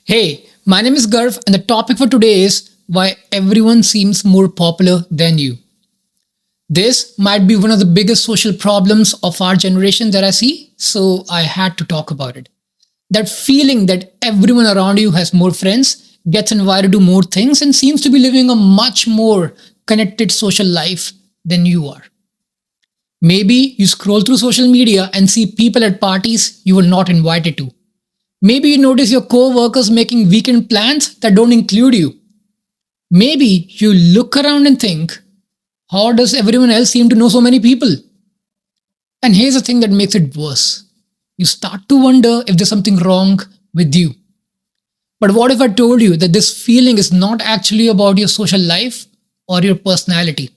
Hey, my name is Garv, and the topic for today is why everyone seems more popular than you. This might be one of the biggest social problems of our generation that I see, so I had to talk about it. That feeling that everyone around you has more friends, gets invited to more things, and seems to be living a much more connected social life than you are. Maybe you scroll through social media and see people at parties you were not invited to. Maybe you notice your co-workers making weekend plans that don't include you. Maybe you look around and think, how does everyone else seem to know so many people? And here's the thing that makes it worse. You start to wonder if there's something wrong with you. But what if I told you that this feeling is not actually about your social life or your personality?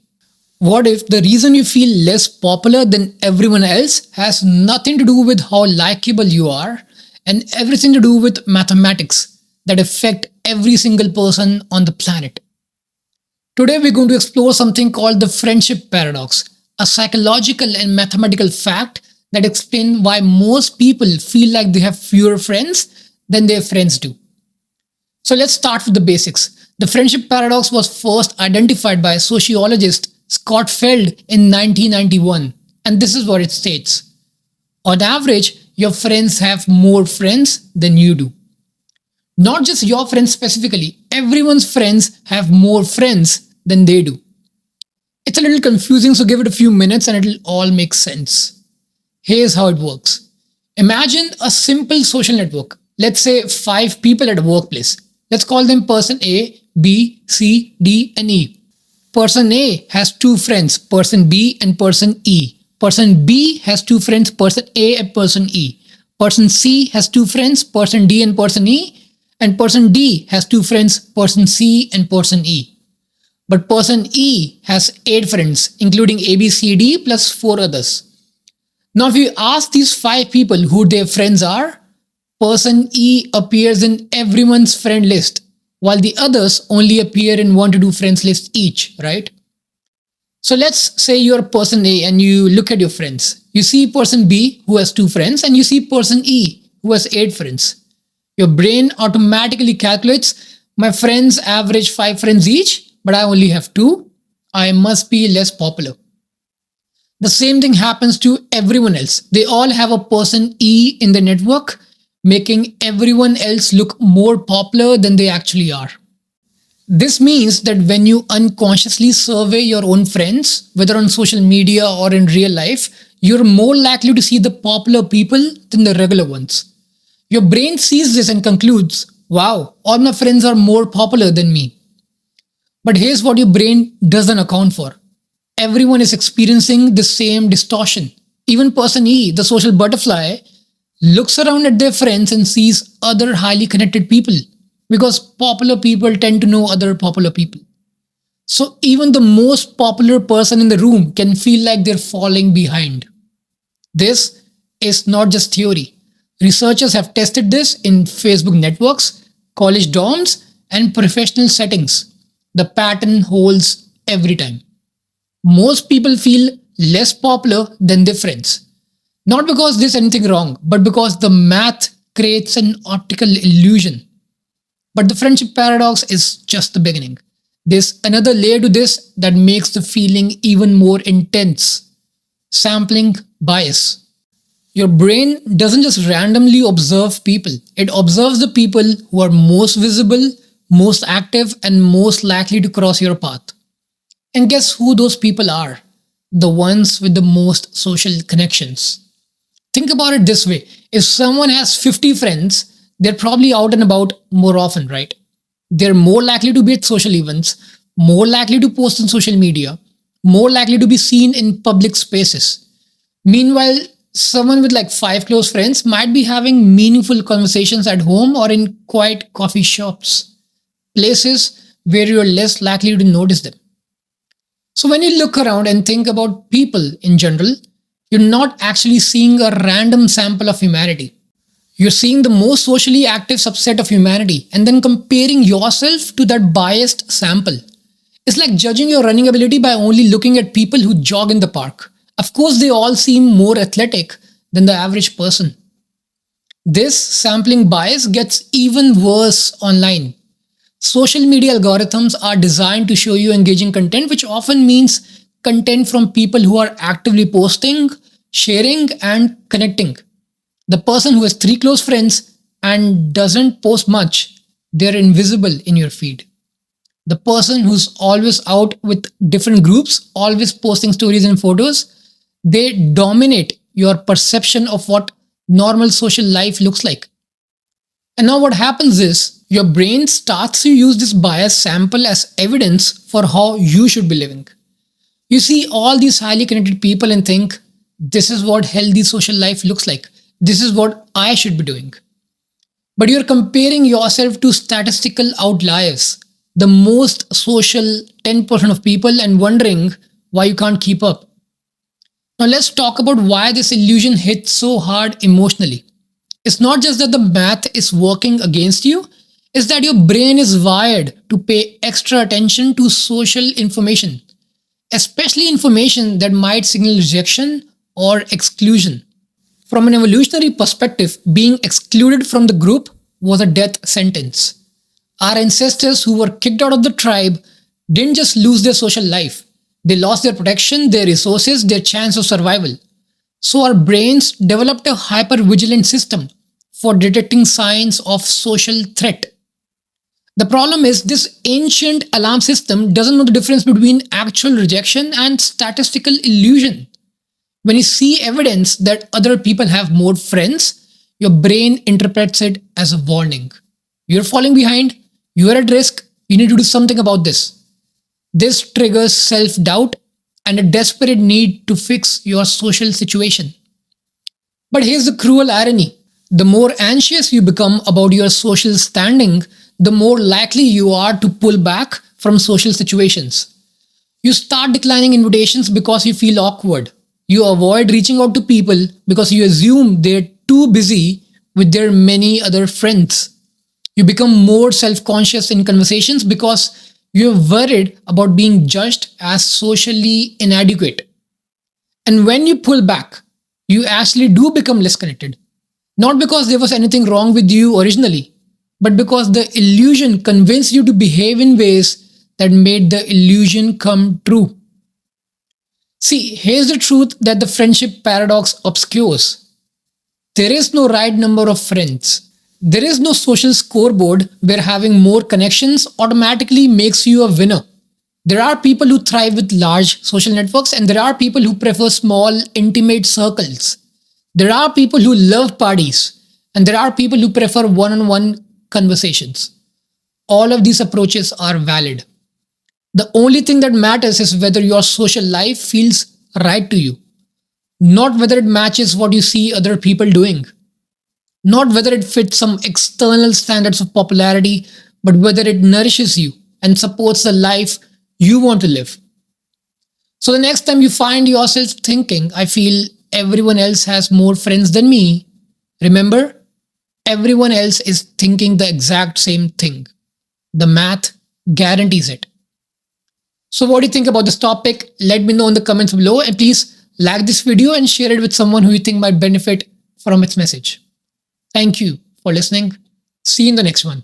What if the reason you feel less popular than everyone else has nothing to do with how likable you are and everything to do with mathematics that affect every single person on the planet? Today, we're going to explore something called the friendship paradox, a psychological and mathematical fact that explains why most people feel like they have fewer friends than their friends do. So let's start with the basics. The friendship paradox was first identified by sociologist Scott Feld in 1991, and this is what it states. On average, your friends have more friends than you do. Not just your friends specifically, everyone's friends have more friends than they do. It's a little confusing, so give it a few minutes and it'll all make sense. Here's how it works. Imagine a simple social network. Let's say 5 people at a workplace. Let's call them person A, B, C, D, and E. Person A has 2 friends, person B and person E. Person B has 2 friends, person A and person E. Person C has 2 friends, person D and person E. And person D has 2 friends, person C and person E. But person E has 8 friends, including A, B, C, D plus 4 others. Now, if you ask these 5 people who their friends are, person E appears in everyone's friend list, while the others only appear in 1 to 2 friends list each, right? So let's say you're person A and you look at your friends. You see person B who has 2 friends and you see person E who has 8 friends. Your brain automatically calculates my friends average 5 friends each, but I only have 2. I must be less popular. The same thing happens to everyone else. They all have a person E in the network, making everyone else look more popular than they actually are. This means that when you unconsciously survey your own friends, whether on social media or in real life, you're more likely to see the popular people than the regular ones. Your brain sees this and concludes, wow, all my friends are more popular than me. But here's what your brain doesn't account for. Everyone is experiencing the same distortion. Even person E, the social butterfly, looks around at their friends and sees other highly connected people because popular people tend to know other popular people. So even the most popular person in the room can feel like they're falling behind. This is not just theory. Researchers have tested this in Facebook networks, college dorms, and professional settings. The pattern holds every time. Most people feel less popular than their friends. Not because there's anything wrong, but because the math creates an optical illusion. But the friendship paradox is just the beginning. There's another layer to this that makes the feeling even more intense: sampling bias. Your brain doesn't just randomly observe people, it observes the people who are most visible, most active, and most likely to cross your path. And guess who those people are? The ones with the most social connections. Think about it this way: if someone has 50 friends, they're probably out and about more often, right? They're more likely to be at social events, more likely to post on social media, more likely to be seen in public spaces. Meanwhile, someone with like 5 close friends might be having meaningful conversations at home or in quiet coffee shops, places where you're less likely to notice them. So when you look around and think about people in general, you're not actually seeing a random sample of humanity. You're seeing the most socially active subset of humanity and then comparing yourself to that biased sample. It's like judging your running ability by only looking at people who jog in the park. Of course, they all seem more athletic than the average person. This sampling bias gets even worse online. Social media algorithms are designed to show you engaging content, which often means content from people who are actively posting, sharing, and connecting. The person who has three close friends and doesn't post much, they're invisible in your feed. The person who's always out with different groups, always posting stories and photos, they dominate your perception of what normal social life looks like. And now what happens is your brain starts to use this bias sample as evidence for how you should be living. You see all these highly connected people and think, this is what healthy social life looks like. This is what I should be doing. But you're comparing yourself to statistical outliers, the most social 10% of people, and wondering why you can't keep up. Now, let's talk about why this illusion hits so hard emotionally. It's not just that the math is working against you, it's that your brain is wired to pay extra attention to social information, especially information that might signal rejection or exclusion. From an evolutionary perspective, being excluded from the group was a death sentence. Our ancestors who were kicked out of the tribe didn't just lose their social life, they lost their protection, their resources, their chance of survival. So our brains developed a hyper-vigilant system for detecting signs of social threat. The problem is this ancient alarm system doesn't know the difference between actual rejection and statistical illusion. When you see evidence that other people have more friends, your brain interprets it as a warning. You're falling behind, you are at risk, you need to do something about this. This triggers self doubt and a desperate need to fix your social situation. But here's the cruel irony: the more anxious you become about your social standing, the more likely you are to pull back from social situations. You start declining invitations because you feel awkward. You avoid reaching out to people because you assume they're too busy with their many other friends. You become more self conscious in conversations because you're worried about being judged as socially inadequate. And when you pull back, you actually do become less connected. Not because there was anything wrong with you originally, but because the illusion convinced you to behave in ways that made the illusion come true. See, here's the truth that the friendship paradox obscures. There is no right number of friends. There is no social scoreboard where having more connections automatically makes you a winner. There are people who thrive with large social networks, and there are people who prefer small, intimate circles. There are people who love parties, and there are people who prefer one on one conversations. All of these approaches are valid. The only thing that matters is whether your social life feels right to you, not whether it matches what you see other people doing, not whether it fits some external standards of popularity, but whether it nourishes you and supports the life you want to live. So the next time you find yourself thinking, I feel everyone else has more friends than me, remember, everyone else is thinking the exact same thing. The math guarantees it. So what do you think about this topic? Let me know in the comments below, and please like this video and share it with someone who you think might benefit from its message. Thank you for listening. See you in the next one.